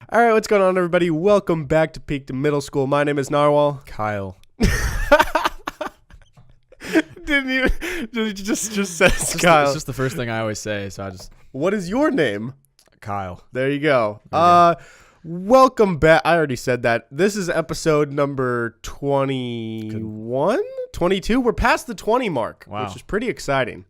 All right, what's going on, everybody? Welcome back to Peak to Middle School. My name is Narwhal. Kyle. Didn't you just says It's Kyle? it's just the first thing I always say, so I just What is your name? Kyle. There you go. There Welcome back. I already said that. This is episode number 21? 22? We're past the 20 mark, Wow. which is pretty exciting.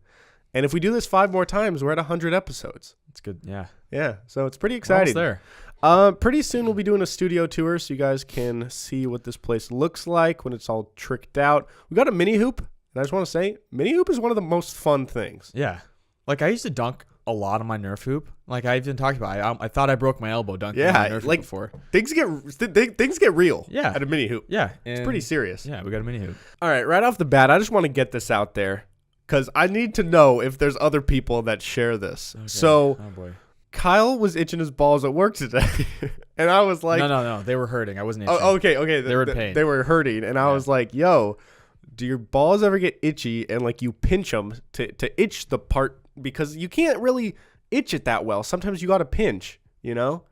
And if we do this 5 more times, we're at 100 episodes. It's good. Yeah. Yeah, so it's pretty We're exciting. almost there. Pretty soon we'll be doing a studio tour so you guys can see what this place looks like when it's all tricked out. We got a mini hoop, and I just want to say, mini hoop is one of the most fun things. Yeah. Like I used to dunk a lot on my Nerf hoop. Like I even talked about it. I thought I broke my elbow dunking on my Nerf hoop before. Things get real Yeah. at a mini hoop. Yeah. It's pretty serious. Yeah, we got a mini hoop. All right off the bat, I just want to get this out there because I need to know if there's other people that share this. Okay. So Oh boy. Kyle was itching his balls at work today, and I was like, No. They were hurting. I wasn't itching. oh, okay. They were in pain. They were hurting, and I was like, yo, do your balls ever get itchy and like you pinch them to itch the part because you can't really itch it that well. Sometimes you got to pinch, you know?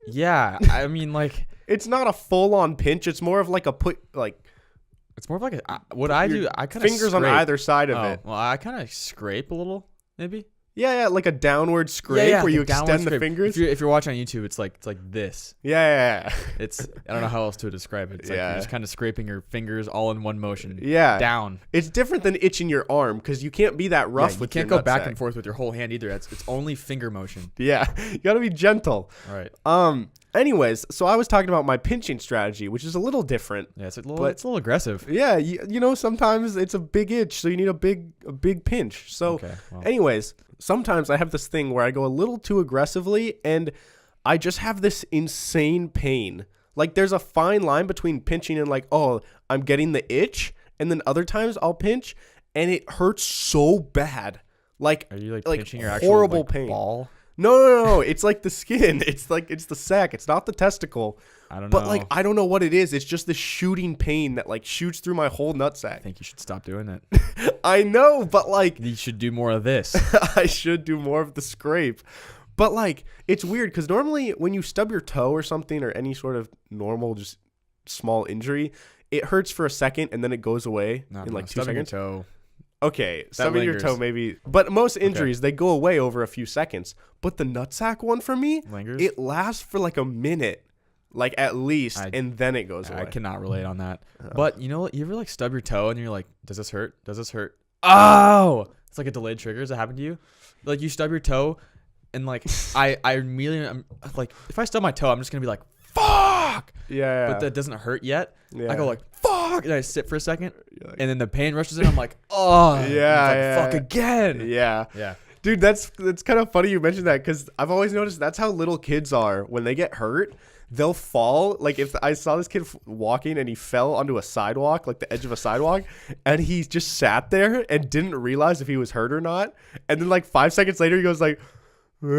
Yeah. I mean, like It's not a full on pinch. It's more of like it's more of like what I do. I kind of fingers on either side of it. Well, I kind of scrape a little, maybe. Yeah, like a downward scrape where like you a downward extend the scrape. fingers. If you're watching on YouTube, it's like this. Yeah. It's I don't know how else to describe it. It's like Yeah. you're just kind of scraping your fingers all in one motion. Yeah. Down. It's different than itching your arm because you can't be that rough You with can't your go back nutsack. and forth with your whole hand either. It's only finger motion. Yeah, you got to be gentle. All right. Anyways, so I was talking about my pinching strategy, which is a little different. Yeah, it's a little aggressive. Yeah, you know, sometimes it's a big itch, so you need a big pinch. So, Okay, well. anyways, sometimes I have this thing where I go a little too aggressively, and I just have this insane pain. Like, there's a fine line between pinching and like, oh, I'm getting the itch, and then other times I'll pinch, and it hurts so bad. Like, Are you like like pinching your actual horrible like, pain. ball? No. It's like the skin. It's the sack. It's not the testicle. I don't know. But like I don't know what it is. It's just the shooting pain that like shoots through my whole I nutsack. think you should stop doing it. I know, but like You should do more of this. I should do more of the scrape. But like it's weird because normally when you stub your toe or something or any sort of normal just small injury, it hurts for a second and then it goes away in like 2 stubbing your seconds. toe. Okay, stubbing your lingers. toe maybe, but most injuries they go away over a few seconds. But the nutsack one for me, Lingers? it lasts for like a minute, like at least, and then it goes away. I cannot relate on that. But you know what? You ever like stub your toe and you're like, does this hurt? Does this hurt? Oh! It's like a delayed trigger. Does that happen to you? Like you stub your toe and like I immediately I'm like if I stub my toe, I'm just gonna be like, fuck! Yeah. But that doesn't hurt yet. Yeah. I go like, fuck! And I sit for a second You're like, and then the pain rushes in. I'm like, oh! And Yeah, it's like, fuck again. yeah. Yeah. Dude, that's kind of funny you mentioned that because I've always noticed that's how little kids are when they get hurt. They'll fall. Like if I saw this kid walking and he fell onto a sidewalk, like the edge of a sidewalk, and he just sat there and didn't realize if he was hurt or not. And then like 5 seconds later, he goes like, Yeah.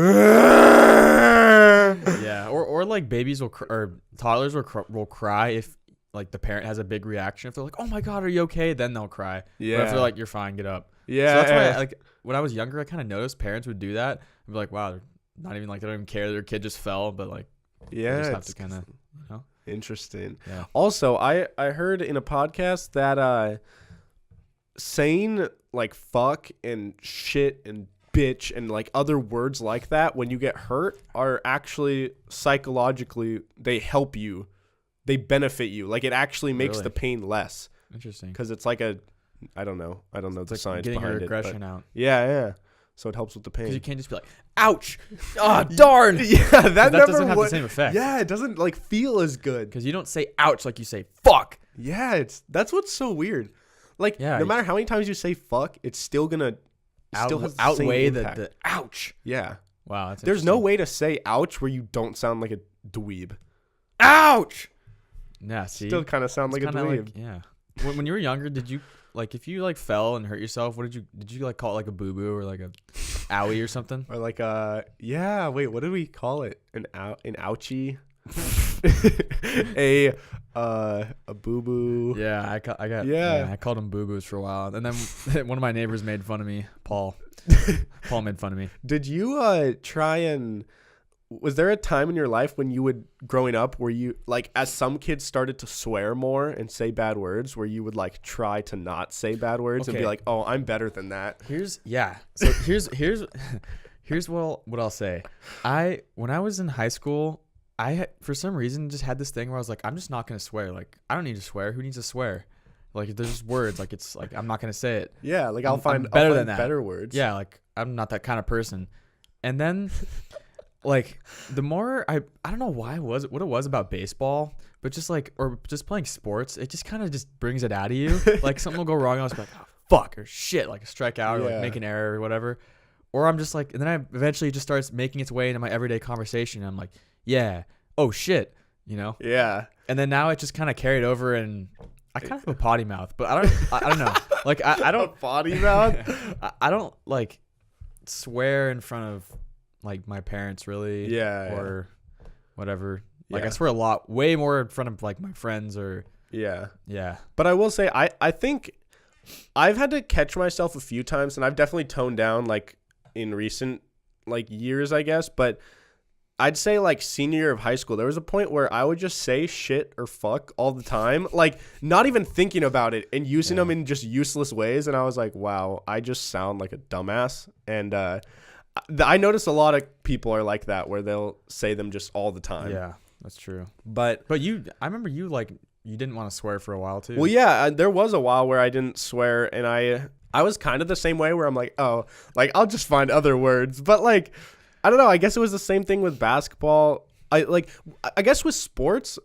Or like babies or toddlers will cry if like the parent has a big reaction. If they're like, oh my God, are you okay? Then they'll cry. Yeah. But if they're like, you're fine, get up. Yeah. So that's why like when I was younger, I kind of noticed parents would do that. I'd be like, wow, they're not even like, they don't even care. Their kid just fell. But like, Yeah, they just have it's to kind of, you know? interesting. Yeah. Also, I heard in a podcast that saying like fuck and shit and bitch and like other words like that when you get hurt are actually psychologically they help you. They benefit you. Like it actually makes Really? the pain less Interesting. because it's like I don't know the It's like science getting your behind aggression it. out. Yeah. So it helps with the Because you pain. can't just be like, ouch. Oh, darn. Yeah, that never doesn't have the same effect. Yeah, it doesn't like feel as good. Because you don't say ouch like you say fuck. Yeah, that's what's so weird. Like, Yeah, no matter how many times you say fuck, it's still gonna still has the outweigh same the impact. ouch. Yeah. Wow. That's There's no interesting. way to say ouch where you don't sound like a dweeb. Ouch. Yeah, see. Still kind of sound It's like a kinda dweeb. yeah. When you were younger, did you like if you like fell and hurt yourself? What did you like call it like a boo boo or like a owie or something? Or like wait, what did we call it? An ouchie? a boo boo. Yeah, I called them boo boos for a while, and then one of my neighbors made fun of me. Paul made fun of me. Did you try and was there a time in your life when you would, growing up, where you, like, as some kids started to swear more and say bad words, where you would, like, try to not say bad words and be Okay. like, oh, I'm better than that? So here's what I'll say. When I was in high school, for some reason just had this thing where I was like, I'm just not gonna swear. Like, I don't need to swear. Who needs to swear? Like, there's just words. Like, it's like I'm not gonna say it. Yeah, like I'm I'll find better I'll than find that. better words. Yeah, like I'm not that kind of person. And then like the more I don't know what it was about baseball, but just like, or just playing sports, it just kind of just brings it out of you. Like something will go wrong, I was like, oh, fuck, or shit, like a strikeout, or like make an error or whatever. Or I'm just like, and then I eventually just starts making its way into my everyday conversation. I'm like, yeah, oh shit, you know? Yeah. And then now it just kind of carried over, and I kind of have a potty mouth, but I don't know. Like I don't A potty mouth. I don't like swear in front of like my parents really. Yeah. Or whatever. Like Yeah. I swear a lot, way more in front of like my friends or Yeah. yeah. But I will say, I think I've had to catch myself a few times, and I've definitely toned down like in recent like years, I guess. But I'd say like senior year of high school, there was a point where I would just say shit or fuck all the time, like not even thinking about it and using them in just useless ways. And I was like, wow, I just sound like a dumbass. And I notice a lot of people are like that, where they'll say them just all the time. Yeah, that's true. But I remember you like you didn't want to swear for a while too. well, yeah, there was a while where I didn't swear, and I was kind of the same way, where I'm like, oh, like I'll just find other words. But like, I don't know. I guess it was the same thing with basketball. I guess with sports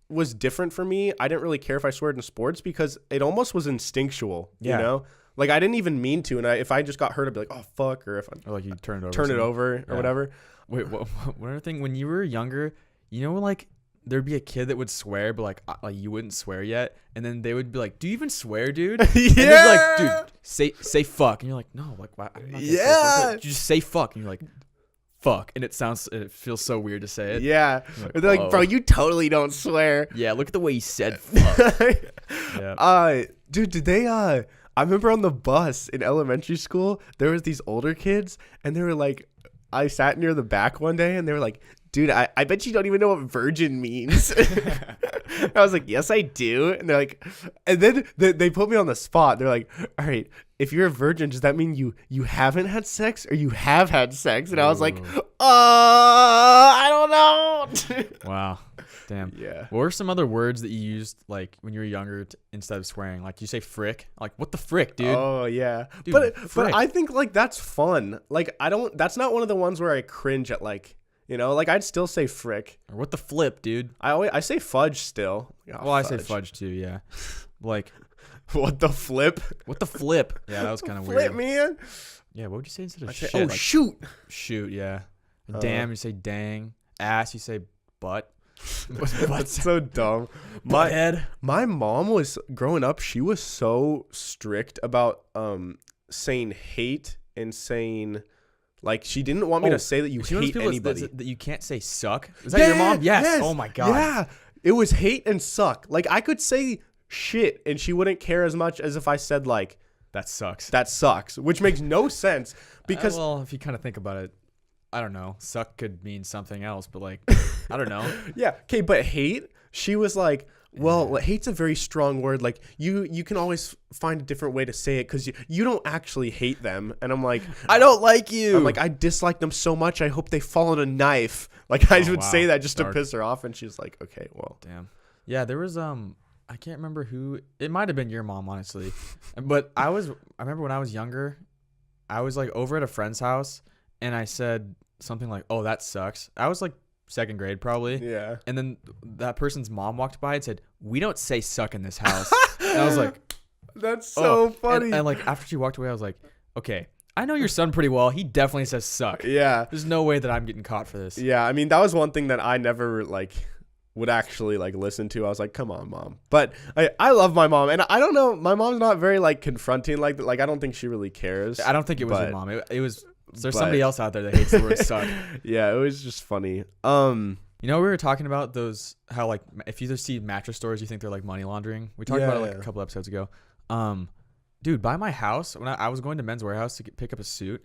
was different for me. I didn't really care if I swear in sports because it almost was instinctual, Yeah. you know? Like I didn't even mean to, and if I just got hurt, I'd be like, oh fuck, or if I Or like you turn it over. turn it something. over or Yeah. whatever. Wait, one other thing. When you were younger, you know, like there'd be a kid that would swear, but like you wouldn't swear yet, and then they would be like, "Do you even swear, dude?" And they'd be like, "Dude, say fuck," and you're like, "No, like why? I'm not gonna say fuck. You just say fuck," and you're like, "Fuck," and it feels so weird to say it. Yeah. You're like, They're like, "Whoa." bro, you totally don't swear. Yeah, look at the way you said fuck. Yeah. Dude, did they I remember on the bus in elementary school, there was these older kids, and they were like, I sat near the back one day, and they were like, dude, I bet you don't even know what virgin means. I was like, yes, I do. And they're like, and then they put me on the spot. They're like, all right, if you're a virgin, does that mean you haven't had sex or you have had sex? And I was like, I don't know. Wow. Damn. Yeah. What were some other words that you used like when you were younger instead of swearing? Like you say frick? Like what the frick, dude? Oh yeah. Dude, but frick. I think like that's fun. Like that's not one of the ones where I cringe at, like, you know, like I'd still say frick. Or what the flip, dude? I say fudge still. Oh, Well, I say fudge too, yeah. Like What the flip? what the flip? Yeah, that was kind of Flip, weird. man. Yeah, what would you say instead of I say, shit? oh Like, shoot. shoot, yeah. Damn, you say dang. Ass, you say butt. That's so dumb. Butthead. My mom was growing up. She was so strict about saying hate and saying, like, she didn't want me to say that you Is she one of hate those people anybody. that you can't say suck? Is that your mom? Yes. Oh my god. Yeah. It was hate and suck. Like I could say shit and she wouldn't care as much as if I said like That sucks. that sucks, which makes no sense because well, if you kind of think about it, I don't know. Suck could mean something else, but like, I don't know. yeah, okay, but hate, she was like, well, hate's a very strong word. Like you can always find a different way to say it because you don't actually hate them. And I'm like, I don't like you. I'm like, I dislike them so much. I hope they fall on a knife. Like I would wow. say that just Dark. to piss her off. And she's like, okay, well, Damn. Yeah, there was I can't remember who. It might have been your mom, honestly. But I remember when I was younger, I was like over at a friend's house and I said something like, "Oh, that sucks." I was like second grade probably. yeah. And then that person's mom walked by and said, "We don't say suck in this house." And I was like, That's so "Oh." funny. And like after she walked away, I was like, "Okay, I know your son pretty well. He definitely says suck. yeah. There's no way that I'm getting caught for this." Yeah, I mean that was one thing that I never like would actually like listen to. I was like, come on, mom. But I love my mom, and I don't know, my mom's not very like confronting, like I don't think she really cares. I don't think it was your But- mom. It was. There's but- somebody else out there that hates the word suck. Yeah, it was just funny. You know, we were talking about those, how like if you just see mattress stores, you think they're like money laundering. We talked about it like Yeah. a couple episodes ago. Dude, by my house, when I was going to Men's Warehouse to pick up a suit,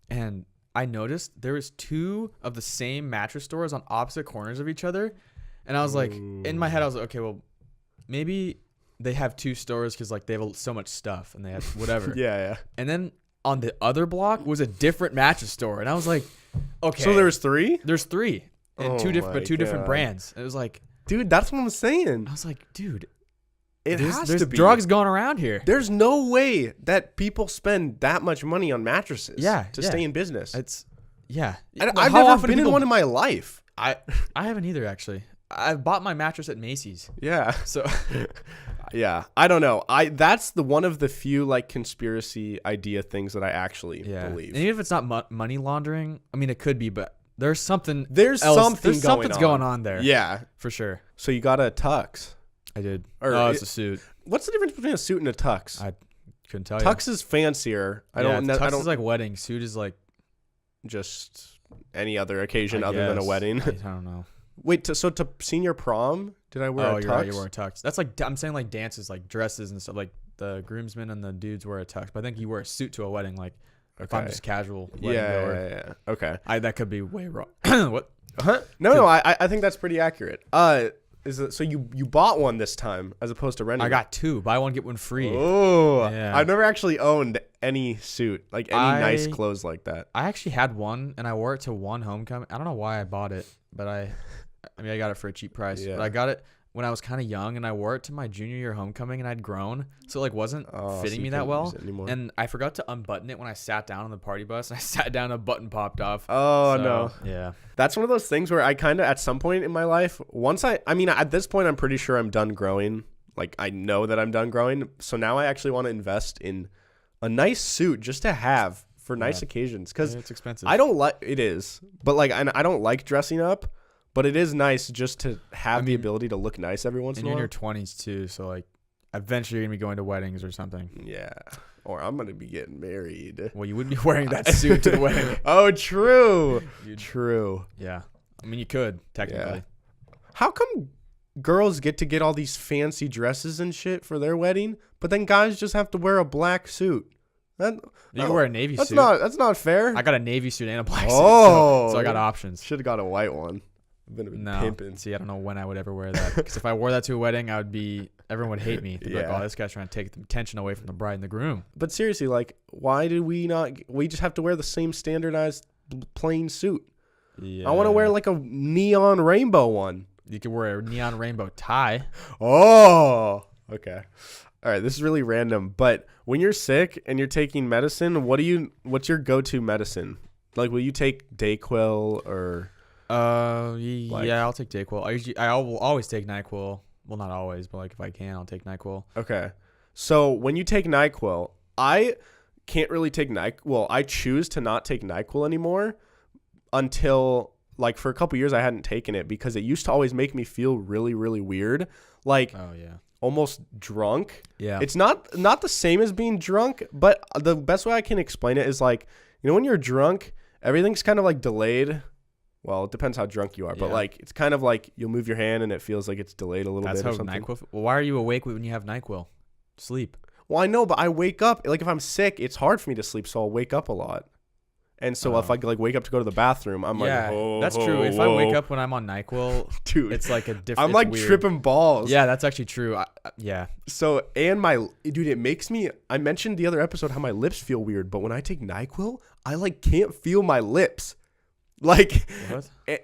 and I noticed there was 2 of the same mattress stores on opposite corners of each other. And I was like, in my head, I was like, okay, well, maybe they have 2 stores because like they have so much stuff and they have whatever. Yeah. And then on the other block was a different mattress store. And I was like, okay. So there was 3? There's 3. And Oh 2 different, my but 2 different God. brands. It was like, Dude, that's what I'm saying. I was like, dude, It has there's to be. drugs going around here. There's no way that people spend that much money on mattresses to stay in business. Yeah. And Well, I've how never often do been in people- one in my life. I haven't either, actually. I bought my mattress at Macy's. Yeah. So Yeah. I don't know. That's one of the few like conspiracy idea things that I actually believe. And even if it's not money laundering, I mean, it could be, but there's something. There's something's going on there. Yeah. For sure. So you got a tux. I did. Or It's a suit. What's the difference between a suit and a tux? I couldn't tell you. Tux is fancier. Tux is like wedding. Suit is like just any other occasion I other than a guess. wedding. I don't know. Wait, so to senior prom, did I wear a tux? You're right. You're wearing a tux. That's like I'm saying like dances, like dresses and stuff. Like the groomsmen and the dudes wear a tux, but I think you wear a suit to a wedding. Like if I'm just casual wedding goer. Yeah. Okay. That could be way wrong. What? Huh? No. I think that's pretty accurate. So you bought one this time as opposed to renting? I got 2. Buy one get one free. Oh, Yeah. I've never actually owned any suit, like any nice clothes like that. I actually had one and I wore it to one homecoming. I don't know why I bought it, but I got it for a cheap price. Yeah. But I got it when I was kind of young and I wore it to my junior year homecoming and I'd grown. So it like wasn't fitting me that well. And I forgot to unbutton it when I sat down on the party bus. And I sat down, a button popped off. Oh, no. Yeah. That's one of those things where I kind of, at some point in my life, at this point, I'm pretty sure I'm done growing. Like, I know that I'm done growing. So now I actually want to invest in a nice suit just to have for nice occasions. Because it's expensive. it is. But, like, I don't like dressing up. But it is nice just to have the ability to look nice every once in a while. And you're in your 20s, too. So, like, eventually you're going to be going to weddings or something. Yeah. Or I'm going to be getting married. Well, you wouldn't be wearing that suit to the wedding. Oh, true. True. Yeah. I mean, you could, technically. Yeah. How come girls get to get all these fancy dresses and shit for their wedding, but then guys just have to wear a black suit? You can wear a navy suit. That's not fair. I got a navy suit and a black suit. Oh. So I got options. Should have got a white one. Been pimping. See, I don't know when I would ever wear that. Because if I wore that to a wedding, everyone would hate me. They'd be like, oh, this guy's trying to take the attention away from the bride and the groom. But seriously, like, why did we just have to wear the same standardized plain suit? Yeah. I want to wear like a neon rainbow one. You could wear a neon rainbow tie. Oh, okay. All right, this is really random, but when you're sick and you're taking medicine, what's your go-to medicine? Like, will you take Dayquil or... Yeah, I'll take Dayquil. I will always take NyQuil. Well, not always, but like if I can, I'll take NyQuil. Okay. So when you take NyQuil, I can't really take NyQuil. Well, I choose to not take NyQuil anymore until like for a couple years I hadn't taken it because it used to always make me feel really, really weird. Like almost drunk. Yeah. It's not the same as being drunk, but the best way I can explain it is like, when you're drunk, everything's kind of like delayed. Well, it depends how drunk you are, but like it's kind of like you'll move your hand and it feels like it's delayed a little bit or something. NyQuil. Well, why are you awake when you have NyQuil? Sleep. Well, I know, but I wake up. Like if I'm sick, it's hard for me to sleep, so I'll wake up a lot. And so if I like wake up to go to the bathroom, I'm like, that's true. If I wake up when I'm on NyQuil, dude, it's like a different. I'm like tripping balls. Yeah, that's actually true. Yeah. So it makes me. I mentioned the other episode how my lips feel weird, but when I take NyQuil, I like can't feel my lips. Like,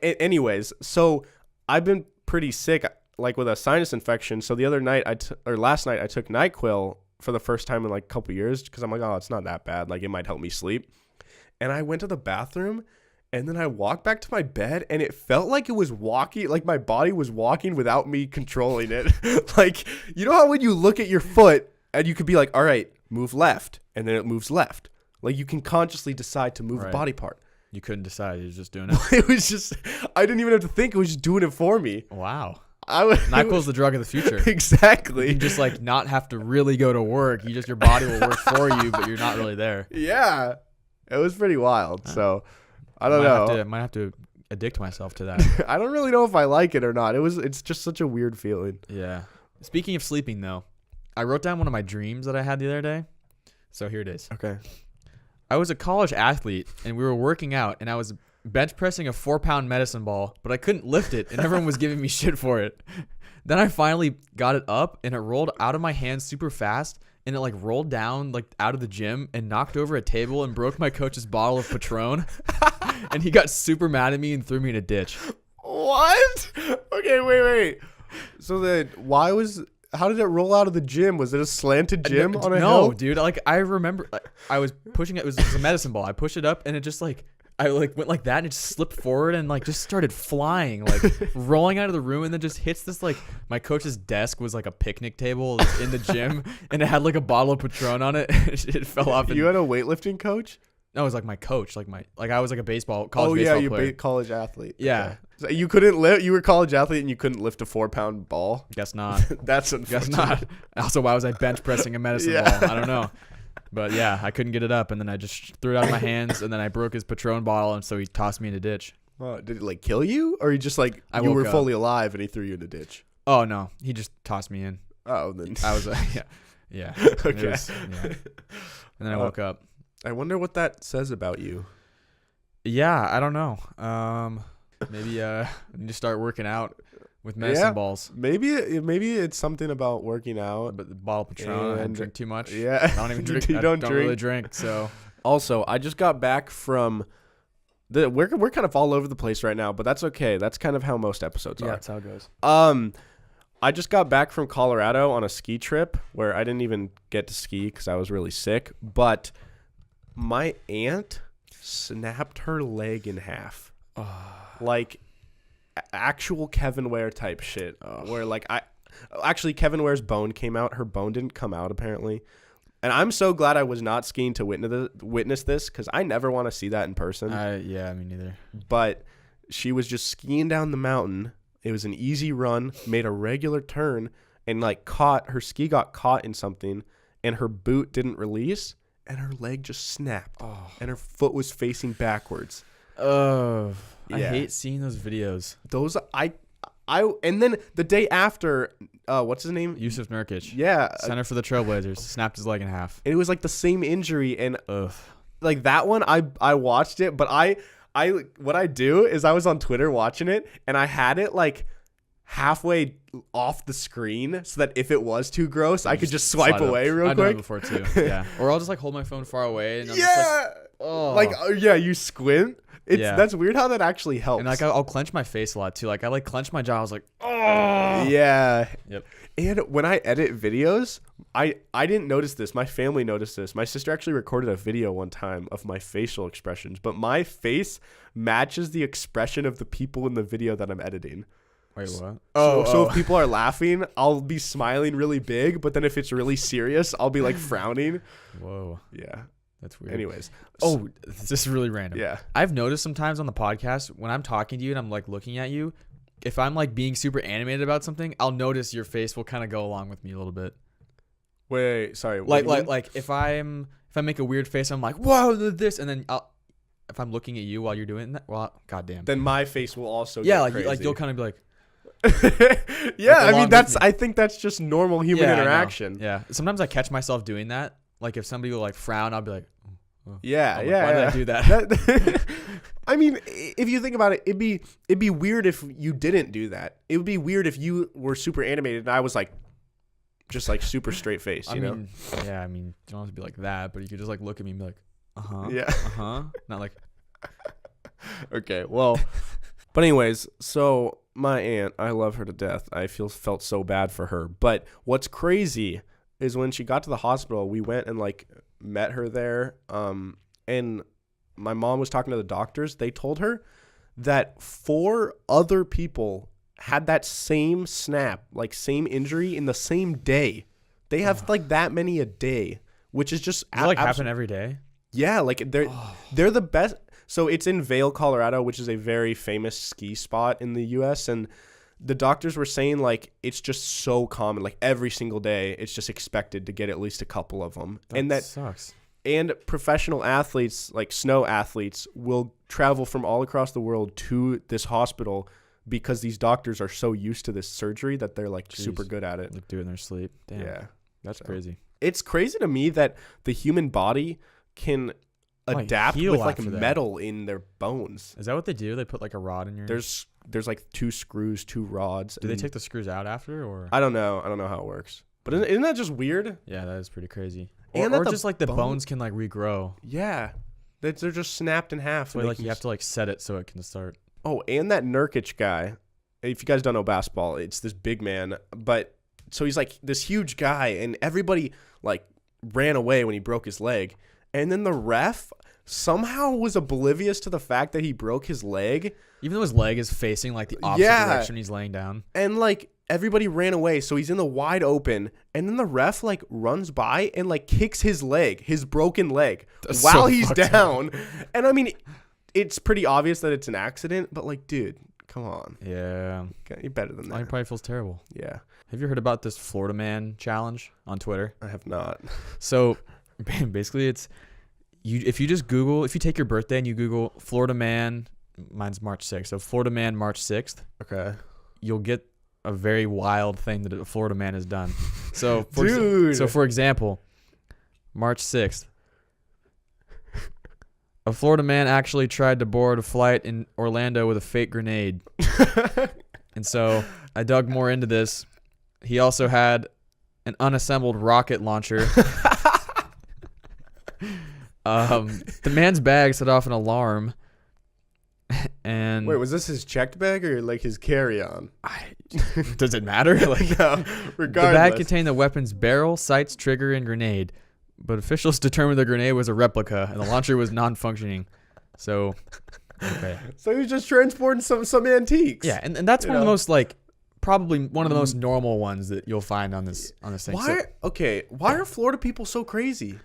anyways, so I've been pretty sick, like with a sinus infection. So the other night, last night, I took NyQuil for the first time in like a couple years because I'm like, oh, it's not that bad. Like, it might help me sleep. And I went to the bathroom and then I walked back to my bed and it felt like it was walking, like my body was walking without me controlling it. Like, you know how when you look at your foot and you could be like, all right, move left. And then it moves left. Like, you can consciously decide to move a body part. You couldn't decide. You were just doing it. It was just, I didn't even have to think. It was just doing it for me. Wow. NyQuil's the drug of the future. Exactly. You can just like not have to really go to work. Your body will work for you, but you're not really there. Yeah. It was pretty wild. So I don't know. I might have to addict myself to that. I don't really know if I like it or not. It's just such a weird feeling. Yeah. Speaking of sleeping though, I wrote down one of my dreams that I had the other day. So here it is. Okay. I was a college athlete and we were working out and I was bench pressing a 4-pound medicine ball, but I couldn't lift it and everyone was giving me shit for it. Then I finally got it up and it rolled out of my hands super fast and it like rolled down like out of the gym and knocked over a table and broke my coach's bottle of Patron. And he got super mad at me and threw me in a ditch. What? Okay, wait. So then how did it roll out of the gym? Was it a slanted gym on a hill? No, dude. Like I remember I was pushing it. It was a medicine ball. I pushed it up and it just like I like went like that and it just slipped forward and like just started flying, like rolling out of the room and then just hits this like my coach's desk was like a picnic table in the gym and it had like a bottle of Patron on it. It fell off. You had a weightlifting coach? No, it was like my coach, like I was like a college baseball player. College athlete. Yeah. Okay. So you couldn't lift. You were a college athlete and you couldn't lift a 4-pound ball. Guess not. That's Guess unfortunate. not. Also, why was I bench pressing a medicine ball? I don't know. But yeah, I couldn't get it up, and then I just threw it out of my hands, and then I broke his Patron bottle, and so he tossed me in a ditch. Oh, did it like kill you, or you just like you were fully alive and he threw you in a ditch? Oh no, he just tossed me in. Oh, then I was yeah. Okay. And then I woke up. I wonder what that says about you. Yeah, I don't know. Maybe I need to start working out with medicine balls. Maybe it's something about working out. But the bottle of Patron, I drink too much. Yeah, I don't even drink. You I don't really drink. So also, I just got back from we're kind of all over the place right now, but that's okay. That's kind of how most episodes are. Yeah, that's how it goes. I just got back from Colorado on a ski trip where I didn't even get to ski because I was really sick. But my aunt snapped her leg in half. Like actual Kevin Ware type shit. Where like Kevin Ware's bone came out. Her bone didn't come out apparently. And I'm so glad I was not skiing to witness this because I never want to see that in person. Yeah, me neither. But she was just skiing down the mountain. It was an easy run, made a regular turn, and like her ski got caught in something, and her boot didn't release, and her leg just snapped, and her foot was facing backwards. I Yeah. hate seeing those videos. And then the day after, what's his name? Yusuf Nurkic. Yeah. Center for the Trailblazers. Snapped his leg in half. And it was like the same injury, and Ugh. like that one, I watched it, but what I do is I was on Twitter watching it, and I had it like halfway off the screen so that if it was too gross, I could just swipe away real I've done quick. it before too. Yeah. Or I'll just like hold my phone far away and I'm You squint. That's weird how that actually helps. And like I'll clench my face a lot too. Like I like clench my jaw. I was like, yeah. Yep. And when I edit videos, I didn't notice this. My family noticed this. My sister actually recorded a video one time of my facial expressions, but my face matches the expression of the people in the video that I'm editing. Wait, what? So if people are laughing, I'll be smiling really big, but then if it's really serious, I'll be like frowning. Whoa. Yeah. That's weird. Anyways. This is really random. Yeah. I've noticed sometimes on the podcast when I'm talking to you and I'm like looking at you, if I'm like being super animated about something, I'll notice your face will kind of go along with me a little bit. Wait, sorry. Like if I make a weird face, I'm like, whoa, this, and then if I'm looking at you while you're doing that, well, goddamn. Then my face will also get crazy. like you'll kind of be like. Yeah, I mean I think that's just normal human interaction. Yeah. Sometimes I catch myself doing that. Like if somebody will like frown, I'll be like, why did I do that? I mean, if you think about it, it'd be weird if you didn't do that. It would be weird if you were super animated and I was like just like super straight face, you know? Yeah, I mean, you don't have to be like that, but you could just like look at me and be like, Yeah. Not like okay, well. But anyways, so my aunt, I love her to death. I felt so bad for her. But what's crazy is when she got to the hospital, we went and like met her there. And my mom was talking to the doctors. They told her that 4 other people had that same snap, like same injury in the same day. They have like that many a day, which is just happen every day. Yeah, like they're the best. So it's in Vail, Colorado, which is a very famous ski spot in the U.S. And the doctors were saying like it's just so common, like every single day, it's just expected to get at least a couple of them. That sucks. And professional athletes, like snow athletes, will travel from all across the world to this hospital because these doctors are so used to this surgery that they're like super good at it. Like do it in their sleep. Damn. Yeah. That's crazy. It's crazy to me that the human body can adapt heal with like after that. metal in their bones. Is that what they do? They put like a rod in your. There's like 2 screws, 2 rods. Do they take the screws out after, or? I don't know. I don't know how it works. But isn't that just weird? Yeah, that is pretty crazy. And Or that just like the bones can like regrow. Yeah, they're just snapped in half. So like you have to like set it so it can start. Oh, and that Nurkic guy. If you guys don't know basketball, it's this big man. But so he's like this huge guy, and everybody like ran away when he broke his leg. And then the ref somehow was oblivious to the fact that he broke his leg. Even though his leg is facing like the opposite direction he's laying down. And like everybody ran away, so he's in the wide open, and then the ref like runs by and like kicks his leg, his broken leg, That's while so he's fucked down. And I mean, it's pretty obvious that it's an accident, but like, dude, come on. Yeah. You're better than He that. probably feels terrible. Yeah. Have you heard about this Florida man challenge on Twitter? I have not. So basically it's if you take your birthday and you Google Florida man, mine's March 6th. So Florida man March 6th. Okay. You'll get a very wild thing that a Florida man has done. So Dude. for example, March 6th. A Florida man actually tried to board a flight in Orlando with a fake grenade. And so I dug more into this. He also had an unassembled rocket launcher. The man's bag set off an alarm. And Wait, was this his checked bag or like his carry-on? does it matter? Like, No, regardless. the bag contained the weapon's barrel, sights, trigger, and grenade. But officials determined the grenade was a replica and the launcher was non-functioning. So, okay. So he was just transporting some antiques. Yeah, and that's one of the most like probably one of the most normal ones that you'll find on this thing. Why are Florida people so crazy?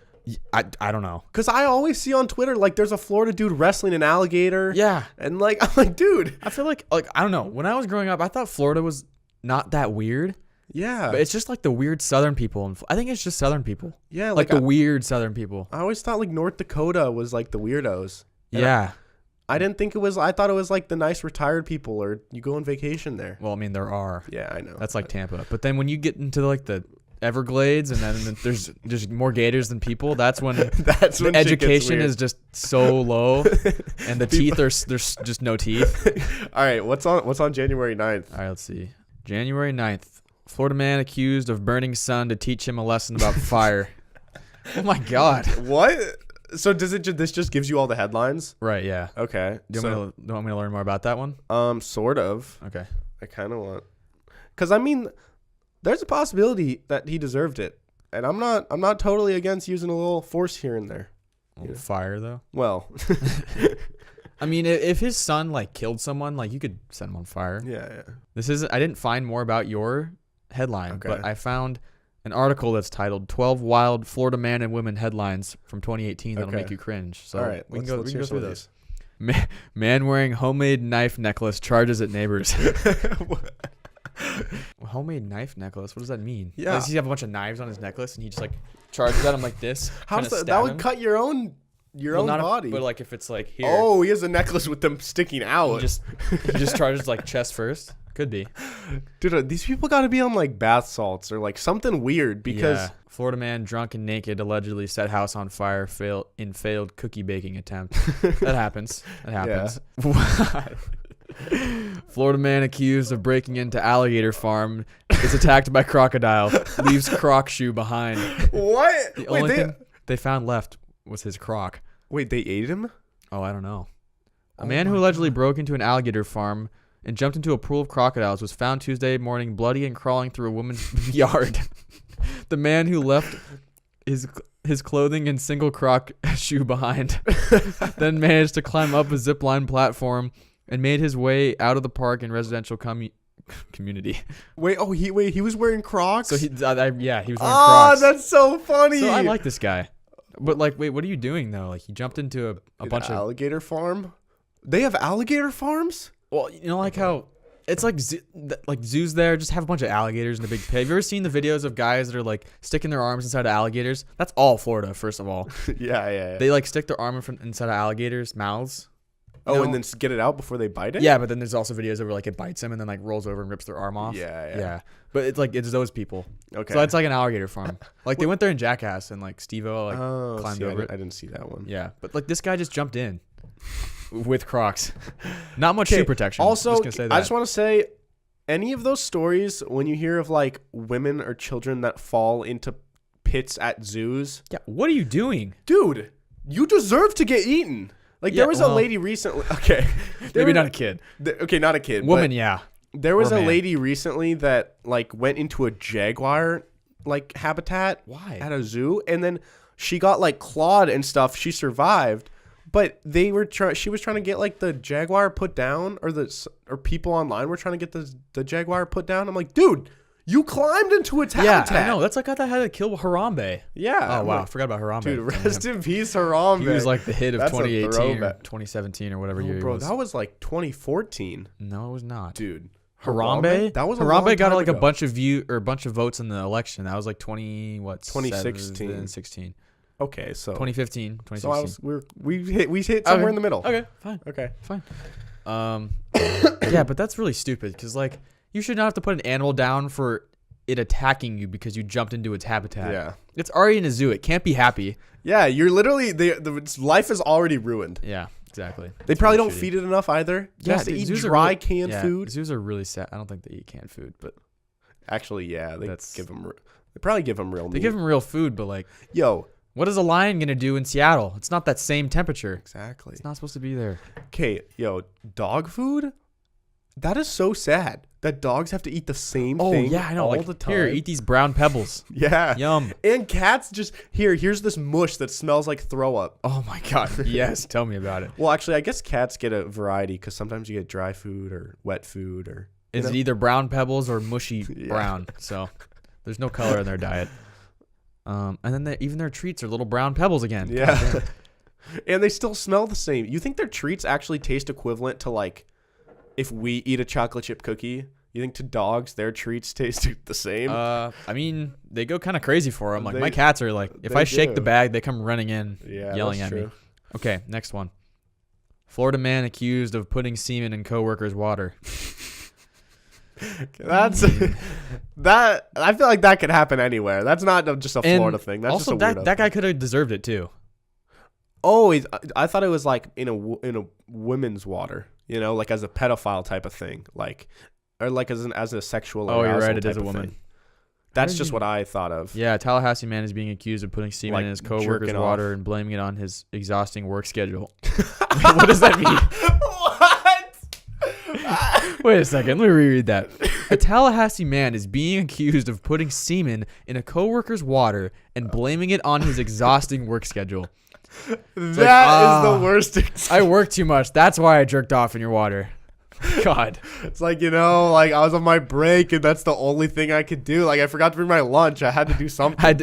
I don't know. Because I always see on Twitter, like, there's a Florida dude wrestling an alligator. Yeah. And, like, I'm like, dude. I feel like I don't know. When I was growing up, I thought Florida was not that weird. Yeah. But it's just like the weird Southern people. And I think it's just Southern people. Yeah. Like the weird Southern people. I always thought, like, North Dakota was, like, the weirdos. And Yeah. I didn't think it was, I thought it was, like, the nice retired people or you go on vacation there. Well, I mean, there are. Yeah, I know. That's like Tampa. But then when you get into like the Everglades and then there's just more gators than people, that's when That's when the shit gets education weird. is just so low and the teeth there's just no teeth. All right, what's on January 9th? All right, let's see. January 9th. Florida man accused of burning son to teach him a lesson about fire. Oh my God. What? So this just gives you all the headlines? Right, yeah. Okay. Do you want me to learn more about that one? Sort of. Okay. I kind of want, because I mean, there's a possibility that he deserved it, and I'm not totally against using a little force here and there. Fire though. Well, I mean, if his son like killed someone, like you could set him on fire. yeah. I didn't find more about your headline, Okay. but I found an article that's titled 12 Wild Florida Man and Women Headlines from 2018 that'll Okay. make you cringe. So All right, we can let's go hear some through of this. Man wearing homemade knife necklace charges at neighbors. Homemade knife necklace? What does that mean? Yeah. Does he have a bunch of knives on his necklace and he just like charges at him like this? How's trying to that stab would him? cut your own body. But like if it's like here. Oh, he has a necklace with them sticking out. He just charges like chest first. Could be. Dude, these people got to be on like bath salts or like something weird because Yeah. Florida man drunk and naked allegedly set house on fire failed cookie baking attempt. That happens. That happens. Florida man accused of breaking into alligator farm is attacked by crocodile. Leaves croc shoe behind. What? The only thing they found left was his croc. Wait, they ate him? Oh, I don't know. A man who allegedly broke into an alligator farm and jumped into a pool of crocodiles was found Tuesday morning bloody and crawling through a woman's yard. The man who left his clothing and single croc shoe behind then managed to climb up a zipline platform and made his way out of the park and residential community. He was wearing Crocs? So he was wearing Oh, Crocs. that's so funny. So I like this guy. But like, wait, what are you doing though? Like he jumped into a bunch of alligator farm? They have alligator farms? Well, you know, like how it's like zoos there just have a bunch of alligators in the big pit. Have you ever seen the videos of guys that are like sticking their arms inside of alligators? That's all Florida, first of all. Yeah. They like stick their arm inside of alligators' mouths. Oh, know? and then get it out before they bite it? Yeah, but then there's also videos where like it bites him and then like rolls over and rips their arm off. Yeah. But it's like it's those people. Okay. So it's like an alligator farm. Like they went there in Jackass and like Steve-O like climbed over it. I didn't see that one. Yeah, but like this guy just jumped in with Crocs. Not much shoe protection. Also, just gonna say that. I just want to say, any of those stories when you hear of like women or children that fall into pits at zoos, yeah, what are you doing? dude, you deserve to get eaten. Like Yeah, there was a lady recently. Okay, Maybe not a kid. Okay, not a kid. Woman, but yeah. there was Or a man. lady recently that like went into a jaguar like habitat. Why? At a zoo, and then she got like clawed and stuff. She survived, but they were she was trying to get like the jaguar put down, or people online were trying to get the jaguar put down. I'm like, dude, you climbed into its habitat. Yeah, I know. That's like how they had to kill Harambe. Yeah. Oh, wow. I Like, forgot about Harambe. dude, rest in peace, Harambe. He was like the hit of That's a 2018 or throwback. 2017 or whatever Oh, year bro, it was. that was like 2014, No, it was not. dude. Harambe? That was a long Harambe got time like a ago. bunch of votes in the election. That was like 2016. 16. Okay, so 2015, 2016. so we hit somewhere in the middle. Okay, fine. Okay. Fine. Yeah, but that's really stupid because like you should not have to put an animal down for it attacking you because you jumped into its habitat. Yeah. It's already in a zoo. It can't be happy. Yeah, you're literally its life is already ruined. Yeah, exactly. They probably don't feed it enough either. It has to dude, eat zoos are dry really- canned yeah, food. Zoos are really sad. I don't think they eat canned food, but Actually, yeah, they That's- They probably give them real meat. they give them real food. But like, Yo, what is a lion gonna do in Seattle? It's not that same temperature. exactly. It's not supposed to be there. Okay, yo, dog food? That is so sad that dogs have to eat the same Oh thing yeah, I know. all Like, the time. here, eat these brown pebbles. Yeah. Yum. And cats just here's this mush that smells like throw up. Oh my god. Yes, tell me about it. Well, actually, I guess cats get a variety because sometimes you get dry food or wet food or. Is it either brown pebbles or mushy brown? So there's no color in their diet. And then even their treats are little brown pebbles again. Yeah. And they still smell the same. You think their treats actually taste equivalent to like if we eat a chocolate chip cookie? You think to dogs their treats taste the same? I mean, they go kind of crazy for them. Like They- my cats are like, if they I shake do. the bag, they come running in, Yeah, yelling that's at me. true. Okay, next one. Florida man accused of putting semen in coworker's water. That's that. I feel like that could happen anywhere. That's not just a And Florida thing. That's also, just a weirdo that guy thing. could have deserved it too. Oh, I thought it was like in a women's water. You know, like as a pedophile type of thing, like or like as a sexual. Oh, you're arousal right. It is type a of woman. thing. That's did just you- what I thought of. Yeah, Tallahassee man is being accused of putting semen Like in his coworker's jerking water and blaming it on his exhausting work schedule. What does that mean? What? Wait a second. Let me reread that. A Tallahassee man is being accused of putting semen in a coworker's water and blaming it on his exhausting work schedule. That is the worst. I work too much. That's why I jerked off in your water. God. It's like, you know, like I was on my break and that's the only thing I could do. Like I forgot to bring my lunch. I had to do something. God.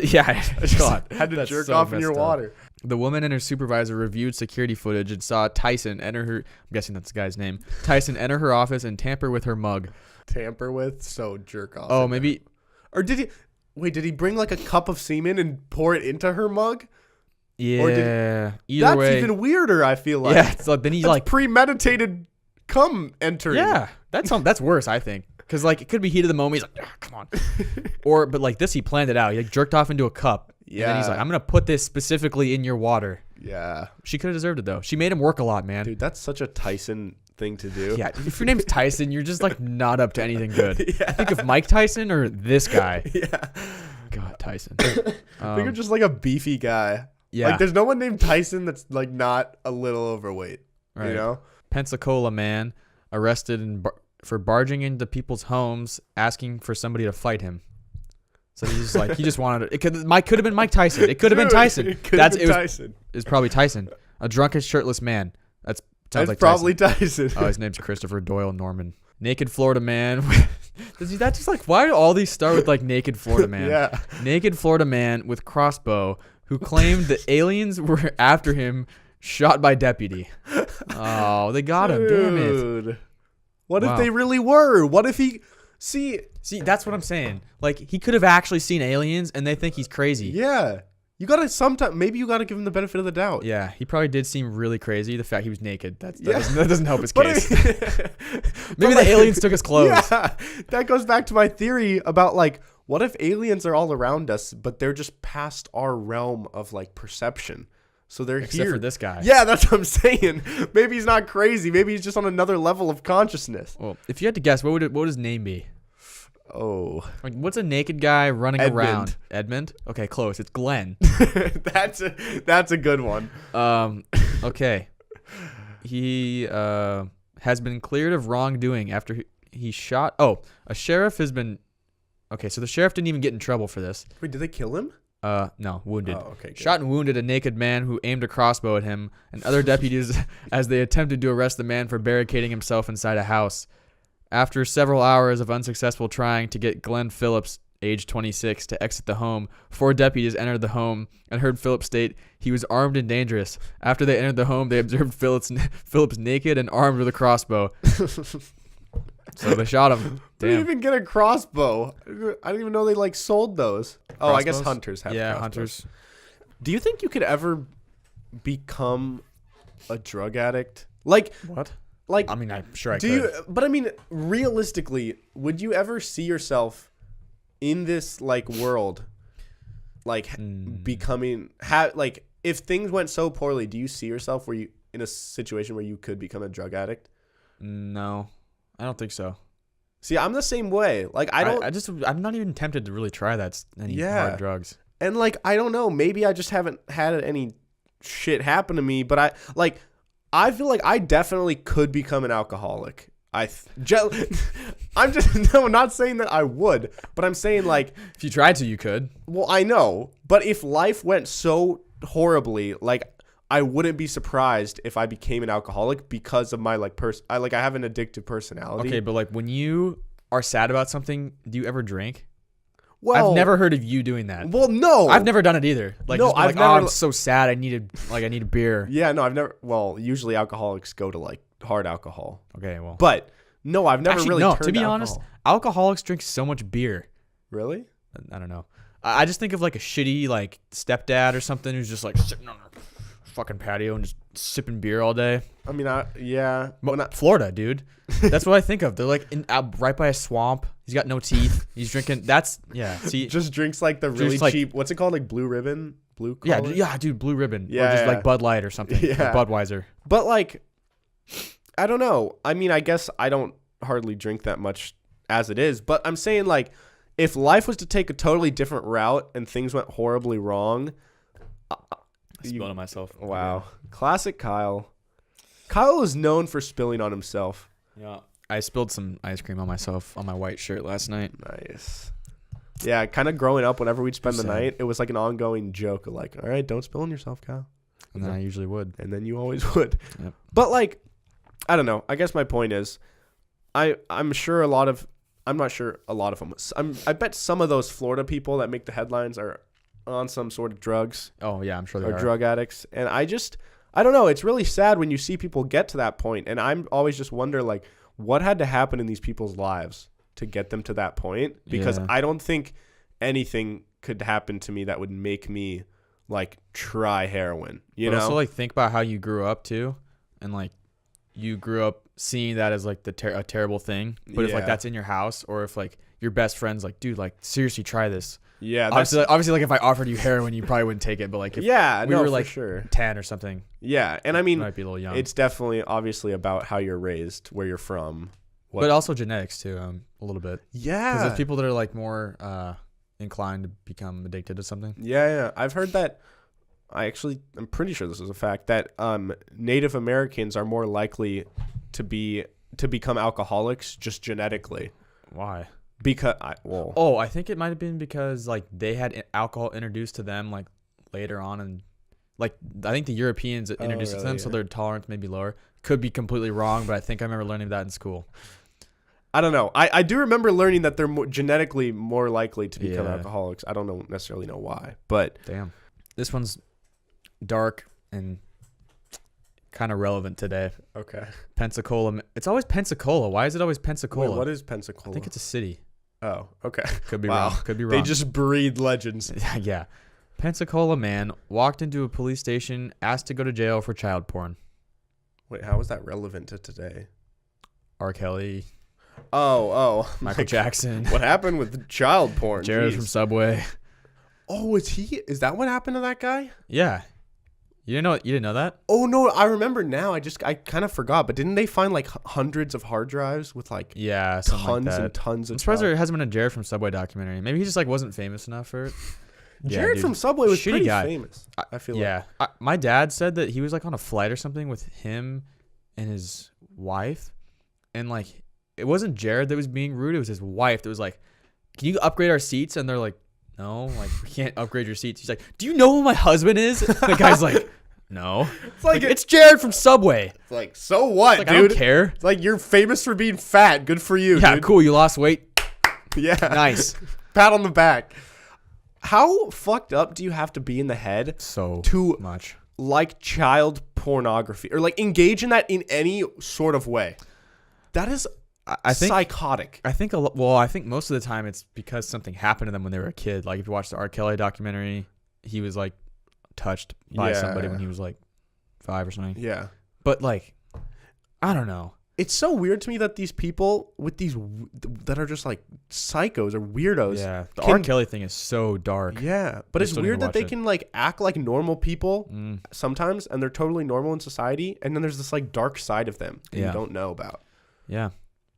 Had to That's jerk so off in your messed up. water. The woman and her supervisor reviewed security footage and saw Tyson enter her. I'm guessing that's the guy's name. Tyson enter her office and tamper with her mug. Tamper with, so jerk off. Oh, maybe. Or did he? Wait, did he bring like a cup of semen and pour it into her mug? Yeah. Either That's way. even weirder. I feel like. Yeah. It's like then he That's like. premeditated. Come entering. Yeah. That's worse. I think. Because like it could be heat of the moment. He's like, come on. But like this, he planned it out. He like jerked off into a cup. And then he's Yeah. like, I'm gonna put this specifically in your water. Yeah. She could have deserved it though. She made him work a lot, man. Dude, that's such a Tyson thing to do. Yeah, if your name's Tyson, you're just like not up to anything good. Yeah. Think of Mike Tyson or this guy. Yeah. God, Tyson. Think of just like a beefy guy. Yeah. Like there's no one named Tyson that's like not a little overweight. Right. You know? Pensacola man arrested for barging into people's homes, asking for somebody to fight him. So he's like, he just wanted it. Could have been Mike Tyson. It could have been Tyson. It could have been Tyson. It was probably Tyson. A drunken, shirtless man. Sounds That's like probably Tyson. Tyson. Oh, his name's Christopher Doyle Norman. Naked Florida man. That just like, why do all these start with like naked Florida man? Yeah. Naked Florida man with crossbow who claimed that aliens were after him, shot by deputy. Oh, they got him. Damn it. Dude. What Wow. if they really were? What if he see See, that's what I'm saying. Like, he could have actually seen aliens and they think he's crazy. yeah. You gotta maybe you gotta give him the benefit of the doubt. Yeah, he probably did seem really crazy. The fact he was naked, that Yeah. doesn't help his But case. but Maybe the aliens took his clothes. Yeah, that goes back to my theory about like, what if aliens are all around us, but they're just past our realm of like perception? So they're Except here. for this guy. Yeah, that's what I'm saying. Maybe he's not crazy. Maybe he's just on another level of consciousness. Well, if you had to guess, what would his name be? Oh, Like, what's a naked guy running Edmund. around? Edmund? Okay, close. It's Glenn. that's a good one. Okay. He has been cleared of wrongdoing after he shot. Oh, a sheriff has been. Okay, so the sheriff didn't even get in trouble for this. Wait, did they kill him? No, wounded. Oh, okay. Good. Shot and wounded a naked man who aimed a crossbow at him and other deputies as they attempted to arrest the man for barricading himself inside a house. After several hours of unsuccessful trying to get Glenn Phillips, age 26, to exit the home, 4 deputies entered the home and heard Phillips state he was armed and dangerous. After they entered the home, they observed Phillips naked and armed with a crossbow. So they shot him. Did you Damn. even get a crossbow? I didn't even know they like sold those. Oh, I guess Crossbows? hunters have. Yeah, crossbows. hunters. Do you think you could ever become a drug addict? Like, What? like, I mean, I'm sure I do could. you? But I mean, realistically, would you ever see yourself in this like world, like becoming like if things went so poorly? Do you see yourself where you in a situation where you could become a drug addict? No, I don't think so. See, I'm the same way. Like, I don't. I'm not even tempted to really try any Yeah. hard drugs. And like, I don't know, maybe I just haven't had any shit happen to me, but I feel like I definitely could become an alcoholic. I'm just, no, not saying that I would, but I'm saying like, If you tried to, you could. well, I know, but if life went so horribly, like, I wouldn't be surprised if I became an alcoholic because of my like I have an addictive personality. Okay, but like when you are sad about something, do you ever drink? Well, I've never heard of you doing that. Well, no, I've never done it either. Like, No, just been I've like, never- oh, I'm so sad. I need a beer. Yeah, no, I've never. Well, usually alcoholics go to like hard alcohol, Okay, well. but no, I've never Actually, really. no, turned to be alcohol. honest, alcoholics drink so much beer. Really? I don't know. I just think of like a shitty like stepdad or something who's just like sitting on a fucking patio and just sipping beer all day. I mean, yeah. Florida, dude. That's what I think of. They're like right by a swamp. He's got no teeth. He's drinking. See, just drinks like the really Just, like- cheap. What's it called? Like Blue Ribbon, Blue. yeah, Collar? dude, Blue Ribbon. Yeah, or just yeah. like Bud Light or something. Yeah. Or Budweiser. But like, I don't know. I mean, I guess I don't hardly drink that much as it is. But I'm saying like, if life was to take a totally different route and things went horribly wrong. I spilled on myself. Wow, classic Kyle. Kyle is known for spilling on himself. Yeah. I spilled some ice cream on myself on my white shirt last night. Nice. Yeah, kind of growing up, whenever we'd spend the Sad. night, it was like an ongoing joke of like, all right, don't spill on yourself, Kyle. And then I usually would. And then you always would. Yep. But like, I don't know. I guess my point is, I'm sure I'm not sure a lot of them. I bet some of those Florida people that make the headlines are on some sort of drugs Oh, yeah, I'm sure they or are. drug addicts. And I don't know. It's really sad when you see people get to that point. And I'm always just wonder like, what had to happen in these people's lives to get them to that point? Because Yeah. I don't think anything could happen to me that would make me like try heroin, you know? Also, like, think about how you grew up, too. And, like, you grew up seeing that as, like, a terrible thing. But if, like, Yeah. that's in your house or if, like, your best friend's like, dude, like, seriously, try this. Yeah. That's, Obviously, like, if I offered you heroin, you probably wouldn't take it. But, like, if yeah. we no, were, for like, sure. 10 or something, Yeah. And I you mean, might be a little young. it's definitely obviously about how you're raised, where you're from. But also genetics, too, a little bit. Because Yeah. there's people that are, like, more inclined to become addicted to something. Yeah. I've heard that. I'm pretty sure this is a fact that Native Americans are more likely to become alcoholics just genetically. Why? Because I think it might have been because like they had alcohol introduced to them like later on, and like I think the Europeans introduced it to really? them, so their tolerance may be lower. Could be completely wrong, but I think I remember learning that in school. I don't know. I do remember learning that they're genetically more likely to become Yeah. alcoholics. I don't necessarily know why, but Damn, this one's dark and kind of relevant today. okay. Pensacola. It's always Pensacola. Why is it always Pensacola? Wait, what is Pensacola? I think it's a city. Oh, okay. Could be Wow. wrong. Could be wrong. They just breed legends. yeah. Pensacola man walked into a police station, asked to go to jail for child porn. Wait, how is that relevant to today? R. Kelly, Oh. Michael Jackson. What happened with child porn? Jared Jeez. from Subway. Oh, is that what happened to that guy? Yeah. You didn't know that? Oh no, I remember now. I kind of forgot, but didn't they find like hundreds of hard drives with like Tons tons and tons of I'm surprised child- there hasn't been a Jared from Subway documentary. Maybe he just like wasn't famous enough for it. Jared from Subway was Shitty pretty guy. famous. I feel Yeah. My dad said that he was like on a flight or something with him and his wife. And like, it wasn't Jared that was being rude. It was his wife that was like, can you upgrade our seats? And they're like, no, like we can't upgrade your seats. He's like, do you know who my husband is? The guy's like, no. It's like it's Jared from Subway. It's like, so what, Like, dude? I don't care. It's like you're famous for being fat. Good for you, Yeah, dude. cool. You lost weight. Yeah. Nice. Pat on the back. How fucked up do you have to be in the head So to much. like child pornography or like engage in that in any sort of way? That is I think psychotic. I think I think most of the time it's because something happened to them when they were a kid. Like if you watch the R. Kelly documentary, he was like touched by somebody when he was like 5 or something. Yeah. But like, I don't know. It's so weird to me that these people with these that are just like psychos or weirdos. Yeah, the R. Kelly thing is so dark. Yeah, but I it's still need weird to that they watch it. can like act like normal people Mm. sometimes, and they're totally normal in society, and then there's this like dark side of them that you Yeah. don't know about. Yeah,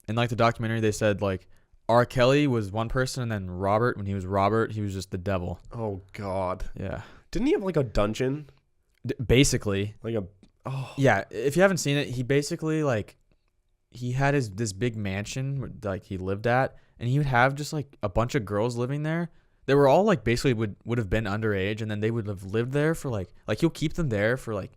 and like the documentary, they said like R. Kelly was one person, and then Robert, when he was Robert, he was just the devil. Oh God, Yeah, didn't he have like a dungeon? basically. Like a oh Yeah, if you haven't seen it, he basically like he had this big mansion like he lived at, and he would have just like a bunch of girls living there. They were all like basically would have been underage, and then they would have lived there for like he'll keep them there for like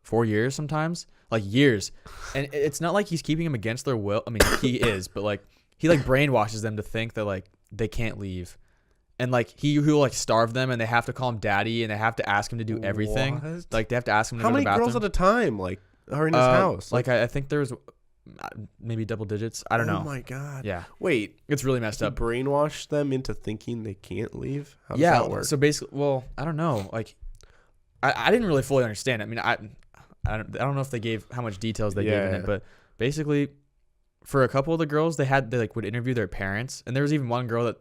4 years sometimes, like years. And it's not like he's keeping them against their will. I mean, he is, but like he like brainwashes them to think that like they can't leave. And like he'll like starve them, and they have to call him daddy, and they have to ask him to do everything. What? Like they have to ask him to How go to many the bathroom. girls at a time like are in his house? Like I think there's maybe double digits. I don't know. Oh my God. Yeah, Wait, it's really messed to up. brainwash them into thinking they can't leave? How does Yeah. that work? So basically, well, I don't know. Like, I didn't really fully understand. I mean, I don't know if they gave how much details they gave in it, but basically, for a couple of the girls, they like would interview their parents, and there was even one girl that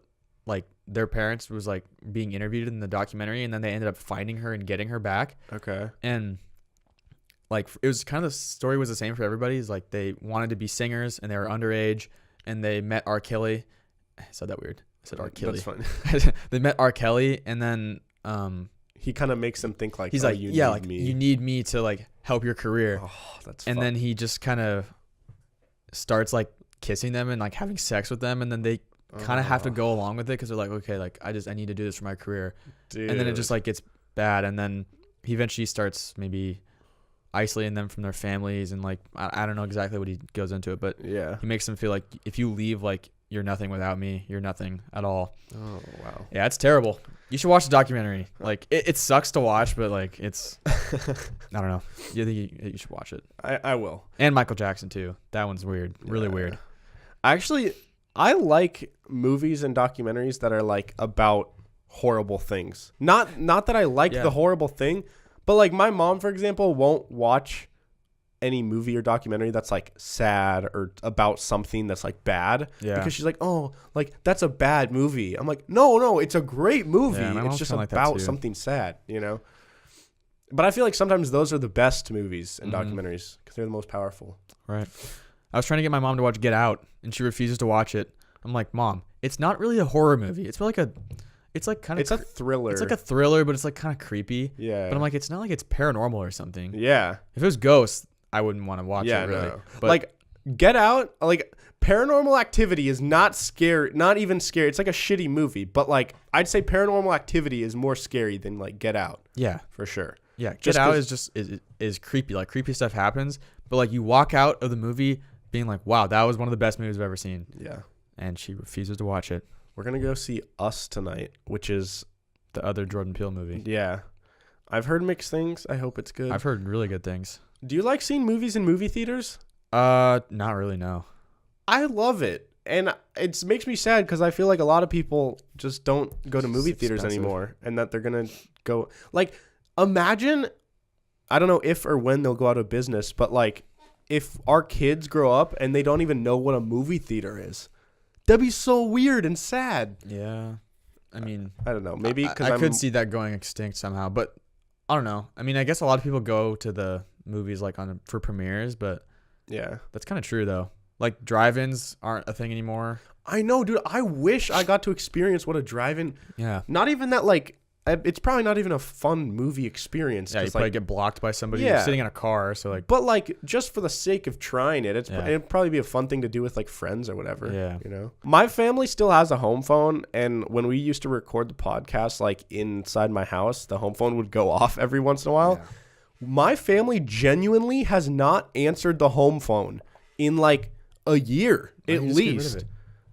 like their parents was like being interviewed in the documentary, and then they ended up finding her and getting her back. Okay. And like it was kind of the story was the same for everybody. Is like they wanted to be singers, and they were underage, and they met R. Kelly. I said that weird. I said R. Kelly. That's fine. They met R. Kelly, and then He kind of makes them think like he's oh, like, you yeah, need like me. you need me to like help your career. Oh, that's And fucked. then he just kind of starts like kissing them and like having sex with them, and then they kind of have to go along with it because they're like, okay, like I need to do this for my career. Dude. And then it just like gets bad, and then he eventually starts maybe isolating them from their families, and like I don't know exactly what he goes into it, but yeah. he makes them feel like if you leave, like you're nothing without me, you're nothing at all. Oh wow. Yeah, it's terrible. You should watch the documentary. Like it sucks to watch, but like it's I don't know. You should watch it. I will. And Michael Jackson too. That one's weird. Really Yeah. weird. Actually, I like movies and documentaries that are like about horrible things. Not that I like Yeah. the horrible thing, but like my mom, for example, won't watch any movie or documentary that's like sad or about something that's like bad. Yeah. Because she's like, oh, like that's a bad movie. I'm like, no, it's a great movie. Yeah, my It's mom's just kinda like that about too. something sad, you know? But I feel like sometimes those are the best movies and Mhm. documentaries because they're the most powerful. Right. I was trying to get my mom to watch Get Out, and she refuses to watch it. I'm like, Mom, it's not really a horror movie. It's like it's like kind of It's a thriller. it's like a thriller, but it's like kind of creepy. yeah. But I'm like, it's not like it's paranormal or something. yeah. If it was ghosts, I wouldn't want to watch Yeah, it really. no. But Like Get Out, like Paranormal Activity is not scary, not even scary. It's like a shitty movie, but like I'd say Paranormal Activity is more scary than like Get Out yeah, for sure. yeah. Get Just Out 'cause- is just is creepy. Like creepy stuff happens, but like you walk out of the movie being like, wow, that was one of the best movies I've ever seen. Yeah. And she refuses to watch it. We're going to go see Us tonight, which is The other Jordan Peele movie. yeah. I've heard mixed things. I hope it's good. I've heard really good things. Do you like seeing movies in movie theaters? Not really. No. I love it. and it makes me sad because I feel like a lot of people just don't go to movie theaters anymore, and that they're gonna go. Like, imagine, I don't know if or when they'll go out of business, but like, if our kids grow up and they don't even know what a movie theater is, that'd be so weird and sad. Yeah, I mean, I don't know. Maybe because I could see that going extinct somehow, but I don't know. I mean, I guess a lot of people go to the movies like for premieres, but yeah, that's kind of true though. Like drive-ins aren't a thing anymore. I know, dude. I wish I got to experience what a drive-in. Yeah. Not even that, like, it's probably not even a fun movie experience. Yeah, you probably get blocked by somebody sitting in a car. So like, but like, just for the sake of trying it, it'd probably be a fun thing to do with like friends or whatever. Yeah. You know, my family still has a home phone, and when we used to record the podcast like inside my house, the home phone would go off every once in a while. Yeah. My family genuinely has not answered the home phone in like a year at least.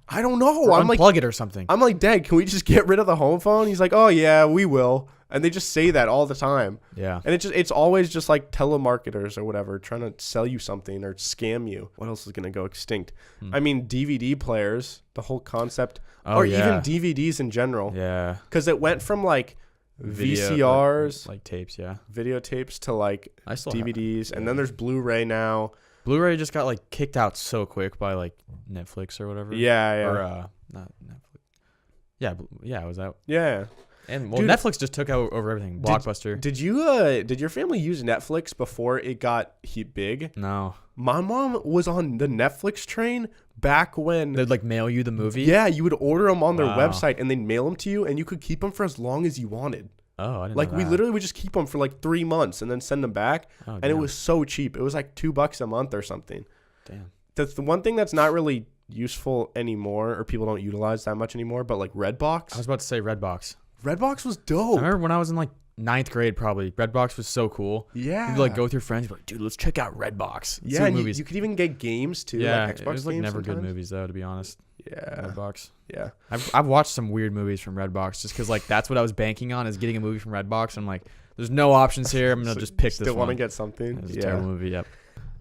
I don't know. I'm like, unplug it or something. I'm like, Dad, can we just get rid of the home phone? He's like, oh yeah, we will. And they just say that all the time. Yeah. And it's always just like telemarketers or whatever trying to sell you something or scam you. What else is going to go extinct? I mean, DVD players, the whole concept, even DVDs in general. Yeah. Because it went from like VCRs, like tapes, videotapes to like DVDs, and then there's Blu-ray now. Blu-ray just got like kicked out so quick by like Netflix or whatever. Yeah. Or not Netflix. Yeah, it was out. Yeah. And dude, Netflix just took out over everything. Blockbuster. Did your family use Netflix before it got big? No. My mom was on the Netflix train back when they'd like mail you the movie. Yeah, you would order them on their website and they'd mail them to you, and you could keep them for as long as you wanted. Oh, I didn't like know we that. literally would just keep them for like 3 months and then send them back, and it was so cheap. It was like $2 a month or something. Damn. That's the one thing that's not really useful anymore, or people don't utilize that much anymore. But like Redbox. I was about to say Redbox. Redbox was dope. I remember when I was in like 9th grade, probably Redbox was so cool. Yeah. You'd like go with your friends, you'd be like, dude, let's check out Redbox. Yeah, and you could even get games too. Yeah, like Xbox it was like games never sometimes. good movies though, to be honest. Yeah. Redbox. Yeah. I've watched some weird movies from Redbox just because like that's what I was banking on, is getting a movie from Redbox. I'm like, there's no options here. I'm gonna just pick this one. Still want to get something. It was a terrible movie. Yep.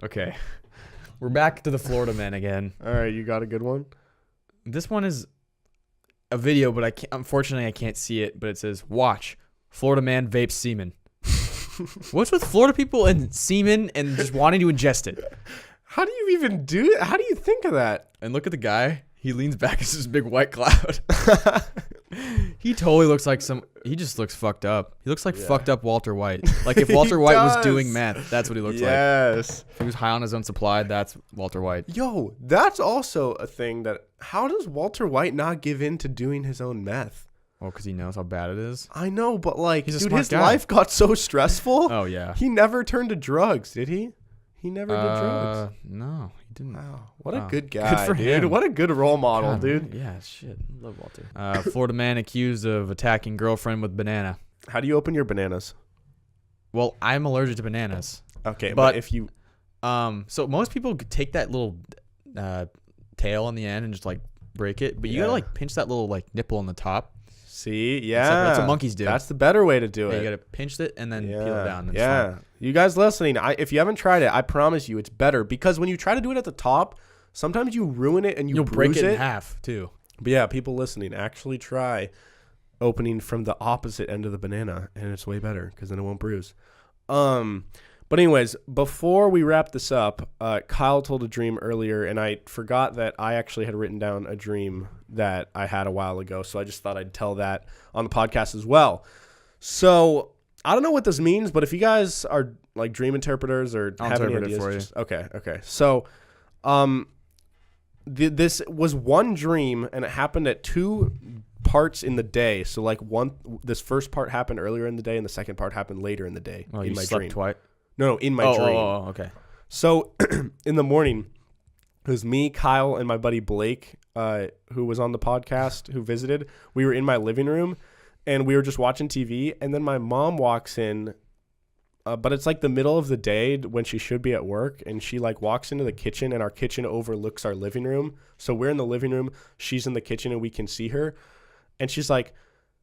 Okay. We're back to the Florida Man again. All right, you got a good one? This one is a video, but unfortunately I can't see it, but it says, watch, Florida Man vapes semen. What's with Florida people and semen and just wanting to ingest it? How do you even do it? How do you think of that? And look at the guy. He leans back as this big white cloud. He totally looks like he just looks fucked up. He looks like fucked up Walter White. Like if Walter White was doing meth, that's what he looks like. Yes. If he was high on his own supply, that's Walter White. Yo, that's also a thing that, how does Walter White not give in to doing his own meth? Oh, because he knows how bad it is? I know, but like, He's a dude, smart his guy. life got so stressful. Oh, yeah. He never turned to drugs, did he? He never did drugs. No, he didn't. Wow. What a good guy, Good for dude. him. What a good role model, God, dude. Yeah, shit. Love Walter. Florida man accused of attacking girlfriend with banana. How do you open your bananas? Well, I'm allergic to bananas. Okay, but if you... So most people could take that little tail on the end and just like break it, but you gotta like pinch that little like nipple on the top. See, yeah. That's what monkeys do. That's the better way to do it. You gotta pinch it and then peel it down. It's Yeah. fun. You guys listening, if you haven't tried it, I promise you it's better, because when you try to do it at the top, sometimes you ruin it and you'll break it in half too. But yeah, people listening, actually try opening from the opposite end of the banana, and it's way better because then it won't bruise. But anyways, before we wrap this up, Kyle told a dream earlier, and I forgot that I actually had written down a dream that I had a while ago, so I just thought I'd tell that on the podcast as well. So I don't know what this means, but if you guys are like dream interpreters or I'll have any interpret it ideas, for you. Okay. So, this was one dream, and it happened at 2 parts in the day. So like this first part happened earlier in the day, and the second part happened later in the day. Oh, in you my slept dream. twice? No, in my dream. Oh, okay. So in the morning, it was me, Kyle, and my buddy Blake, who was on the podcast, who visited. We were in my living room, and we were just watching TV. And then my mom walks in, but it's like the middle of the day when she should be at work. And she like walks into the kitchen, and our kitchen overlooks our living room. So we're in the living room. She's in the kitchen, and we can see her. And she's like,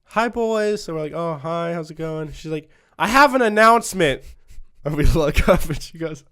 "Hi, boys." So we're like, "Oh, hi. How's it going?" She's like, "I have an announcement." And we look up and she goes,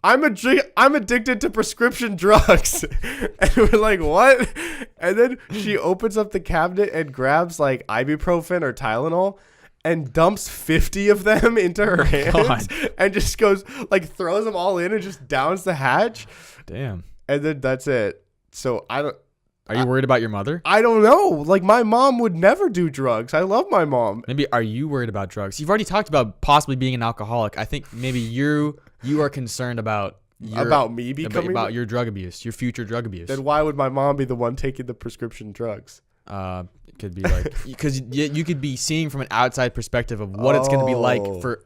I'm addicted to prescription drugs. And we're like, what? And then she opens up the cabinet and grabs like ibuprofen or Tylenol and dumps 50 of them into her hands and just goes like throws them all in and just downs the hatch. Damn. And then that's it. So Are you worried about your mother? I don't know. Like, my mom would never do drugs. I love my mom. Maybe are you worried about drugs? You've already talked about possibly being an alcoholic. I think maybe you are concerned about Me becoming about your drug abuse, your future drug abuse. Then why would my mom be the one taking the prescription drugs? It could be like because you could be seeing from an outside perspective of what it's going to be like for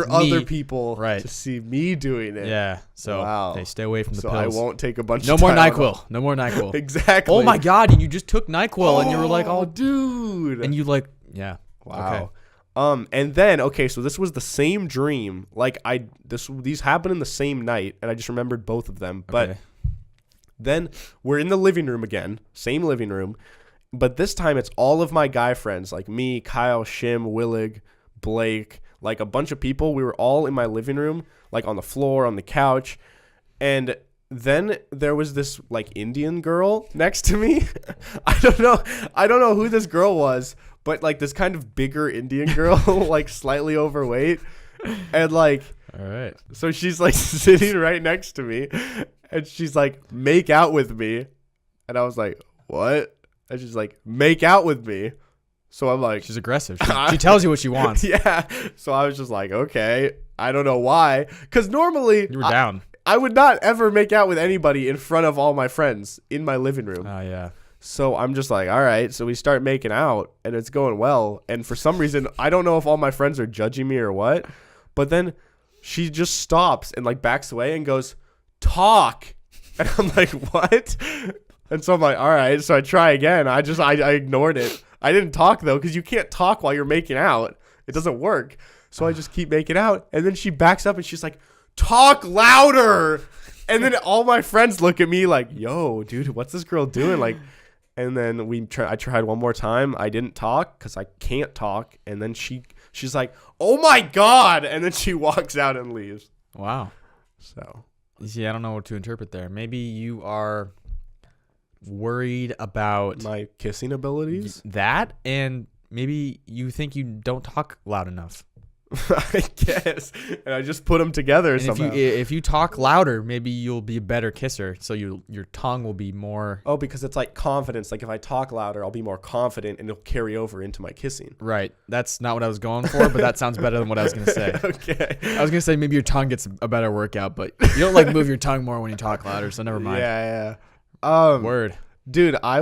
other people right. to see me doing it. Yeah. So they stay away from the pills. I won't take a bunch. No more NyQuil. No more NyQuil. Exactly. Oh my God! And you just took NyQuil and you were like, oh, dude. And you like, yeah. Wow. Okay. And then so this was the same dream. Like these happened in the same night, and I just remembered both of them. But then we're in the living room again, same living room. But this time it's all of my guy friends, like me, Kyle, Shim, Willig, Blake, like a bunch of people. We were all in my living room, like on the floor, on the couch. And then there was this like Indian girl next to me. I don't know who this girl was, but like this kind of bigger Indian girl, like slightly overweight. And like, all right. So she's like sitting right next to me and she's like, make out with me. And I was like, what? And she's like, make out with me. So I'm like, she's aggressive. She tells you what she wants. Yeah. So I was just like, okay. I don't know why. Because normally you were down. I would not ever make out with anybody in front of all my friends in my living room. Oh, yeah. So I'm just like, all right. So we start making out and it's going well. And for some reason, I don't know if all my friends are judging me or what. But then she just stops and like backs away and goes, talk. And I'm like, what? And so I'm like, all right. So I try again. I ignored it. I didn't talk, though, because you can't talk while you're making out. It doesn't work. So I just keep making out. And then she backs up and she's like, talk louder. And then all my friends look at me like, yo, dude, what's this girl doing? Like, and then I tried one more time. I didn't talk because I can't talk. And then she's like, oh, my God. And then she walks out and leaves. Wow. So. You see, I don't know what to interpret there. Maybe you are worried about my kissing abilities, that, and maybe you think you don't talk loud enough. I guess, and I just put them together and somehow. If you talk louder, maybe you'll be a better kisser. So your tongue will be more. Oh, because it's like confidence. Like if I talk louder, I'll be more confident, and it'll carry over into my kissing. Right. That's not what I was going for, but that sounds better than what I was gonna say. Okay. I was gonna say maybe your tongue gets a better workout, but you don't like move your tongue more when you talk louder. So never mind. Yeah. Word. Dude, I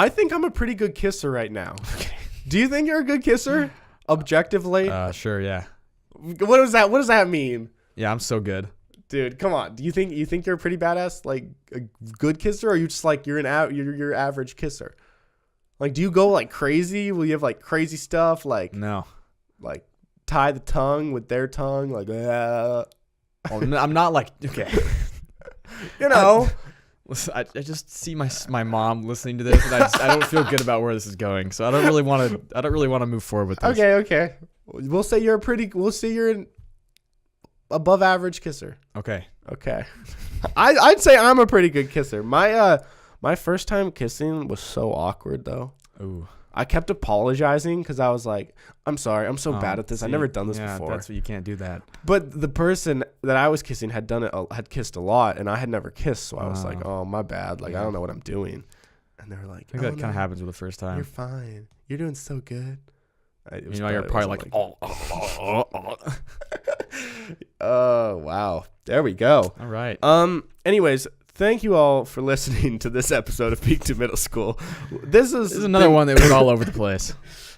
think I'm a pretty good kisser right now. Okay. Do you think you're a good kisser? Objectively? Sure, yeah. What does that mean? Yeah, I'm so good. Dude, come on. Do you think you're a pretty badass, like a good kisser, or are you just like you're your average kisser? Like, do you go like crazy? Will you have like crazy stuff like no, like tie the tongue with their tongue, like Oh, no, I'm not like okay. You know. Listen, I just see my mom listening to this, and I don't feel good about where this is going. So I don't really want to move forward with this. Okay. We'll say you're an above average kisser. Okay. I'd say I'm a pretty good kisser. My first time kissing was so awkward though. Ooh. I kept apologizing because I was like, I'm sorry, I'm so bad at this. I've never done this before. That's what you can't do that. But the person that I was kissing had kissed a lot, and I had never kissed, so I was like, oh, my bad. Like, I don't know what I'm doing. And they were like, I think that kind of happens with the first time. You're fine. You're doing so good. You're probably like, oh. Oh, wow. There we go. All right. Anyways, thank you all for listening to this episode of Peak to Middle School. This is another one that was all over the place.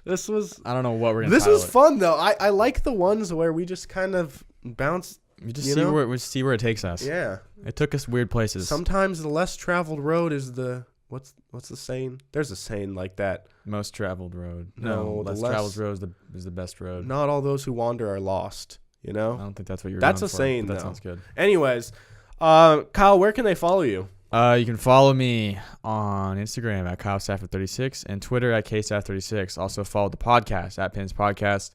I don't know what we're gonna. This was fun though. I like the ones where we just kind of bounce. We just see where it takes us. Yeah. It took us weird places. Sometimes the less traveled road is the what's the saying? There's a saying like that. Most traveled road. No, less traveled road is the best road. Not all those who wander are lost. You know. I don't think that's what you're. That's going a for, saying. That though. sounds good. Anyways, Kyle, where can they follow you? You can follow me on Instagram at KyleSafford36 and Twitter at KSaff36. Also follow the podcast at PIMS Podcast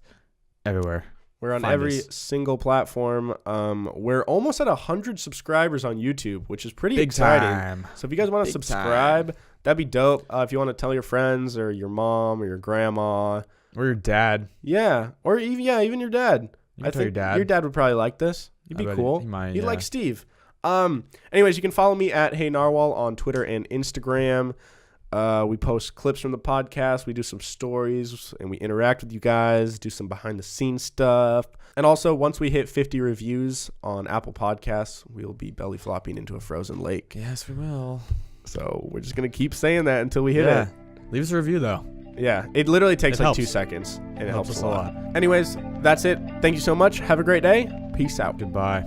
everywhere. We're on Find every us. single platform. We're almost at 100 subscribers on YouTube, which is pretty Big exciting. time. So if you guys want to Big subscribe, that'd be dope. If you want to tell your friends or your mom or your grandma, Or your dad. yeah, or even your dad. You can tell your dad. Your dad would probably like this. He'd be I bet cool. he might, He'd yeah. like Steve. Anyways, you can follow me at Hey Narwhal on Twitter and Instagram. We post clips from the podcast. We do some stories and we interact with you guys, do some behind the scenes stuff. And also, once we hit 50 reviews on Apple Podcasts, we'll be belly flopping into a frozen lake. Yes, we will. So we're just going to keep saying that until we hit it. Leave us a review, though. Yeah, it literally takes It like helps. 2 seconds, and it helps us us a lot. Anyways, that's it. Thank you so much. Have a great day. Peace out. Goodbye.